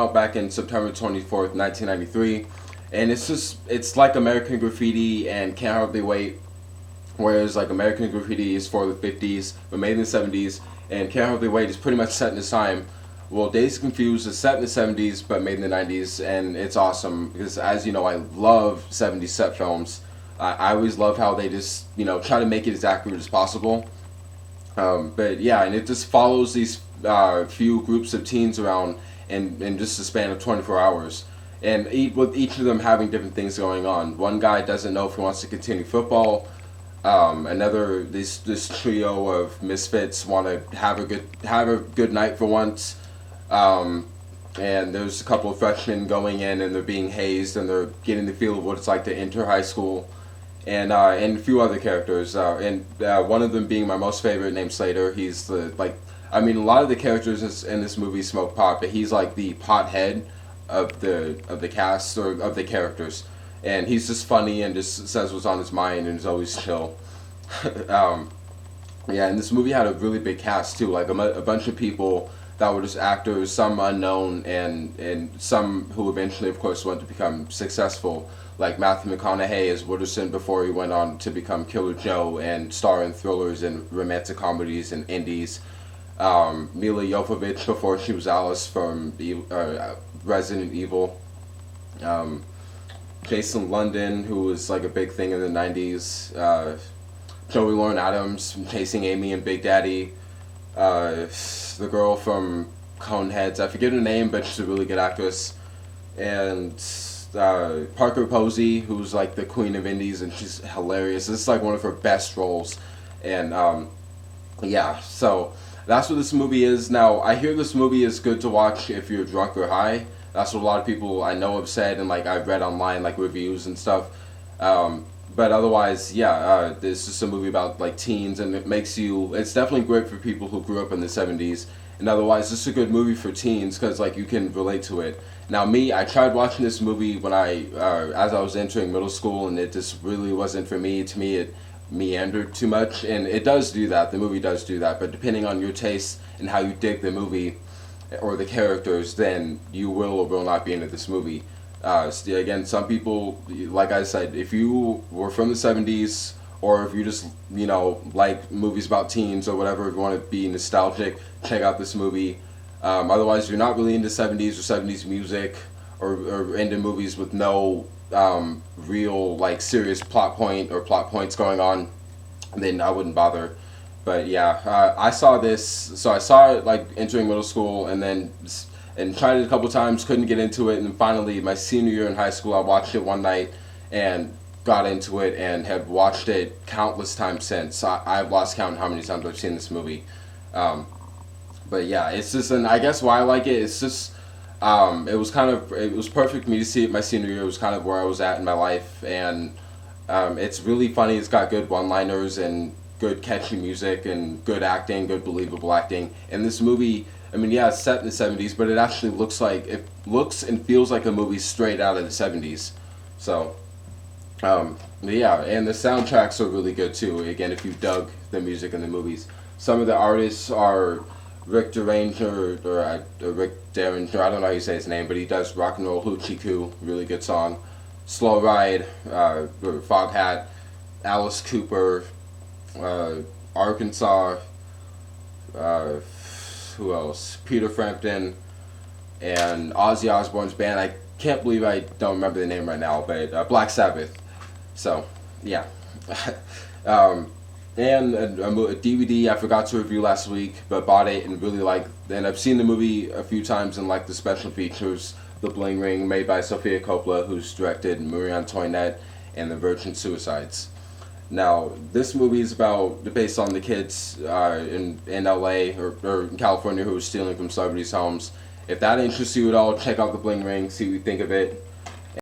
out back in September 24th, 1993, and it's like American Graffiti and Can't Hardly Wait, whereas like American Graffiti is for the 50s but made in the 70s, and Can't Hardly Wait is pretty much set in this time. Well, Dazed Confused is set in the 70s but made in the 90s, and it's awesome because, as you know, I love 70s set films. I always love how they just try to make it as accurate as possible. But yeah, and it just follows these few groups of teens around in just a span of 24 hours. And with each of them having different things going on. One guy doesn't know if he wants to continue football. This trio of misfits want to have a good night for once. And there's a couple of freshmen going in and they're being hazed and they're getting the feel of what it's like to enter high school. And a few other characters, and one of them being my most favorite, named Slater. He's a lot of the characters in this movie smoke pot, but he's like the pothead of the cast or of the characters, and he's just funny and just says what's on his mind and is always chill. Yeah, and this movie had a really big cast too, like a bunch of people that were just actors, some unknown and some who eventually, of course, went to become successful. Like Matthew McConaughey as Wooderson before he went on to become Killer Joe and star in thrillers and romantic comedies and indies. Mila Jovovich before she was Alice from Resident Evil. Jason London, who was like a big thing in the 90s. Joey Lauren Adams from Chasing Amy and Big Daddy. The girl from Coneheads, I forget her name, but she's a really good actress. And Parker Posey, who's like the queen of indies, and she's hilarious. This is like one of her best roles. And yeah, so that's what this movie is. Now, I hear this movie is good to watch if you're drunk or high. That's what a lot of people I know have said, and like I've read online like reviews and stuff. But otherwise, yeah, this is a movie about like teens, and it's definitely great for people who grew up in the 70s. And otherwise, this is a good movie for teens because like you can relate to it. Now, I tried watching this movie when as I was entering middle school, and it just really wasn't for me. To me, it meandered too much, and it does do that. The movie does do that, but depending on your taste and how you dig the movie or the characters, then you will or will not be into this movie. Again, some people, like I said, if you were from the 70s, or if you just, like movies about teens or whatever, if you want to be nostalgic, check out this movie. Otherwise, if you're not really into 70s or 70s music, or into movies with no real, like, serious plot points going on, then I wouldn't bother. But yeah, I saw this, so I saw it, like, entering middle school, and tried it a couple times, couldn't get into it, and finally, my senior year in high school, I watched it one night, and got into it, and have watched it countless times since. I've lost count how many times I've seen this movie. But yeah, it's just, and I guess why I like it, it's just, it was perfect for me to see it my senior year. It was kind of where I was at in my life, and it's really funny. It's got good one-liners and good catchy music and good acting, good believable acting. And this movie, yeah, it's set in the 70s, but it actually looks and feels like a movie straight out of the 70s. So, yeah, and the soundtracks are really good too. Again, if you dug the music in the movies, some of the artists are Rick Derringer, or Rick Derringer, I don't know how you say his name, but he does Rock and Roll Hoochie Coo, really good song. Slow Ride, Foghat, Alice Cooper, Arkansas, who else? Peter Frampton, and Ozzy Osbourne's band. I can't believe I don't remember the name right now, but Black Sabbath. So, yeah. And a DVD I forgot to review last week, but bought it and really liked. And I've seen the movie a few times and liked the special features. The Bling Ring, made by Sofia Coppola, who's directed Marie Antoinette and The Virgin Suicides. Now, this movie is based on the kids in LA or in California who are stealing from celebrities' homes. If that interests you at all, check out The Bling Ring, see what you think of it.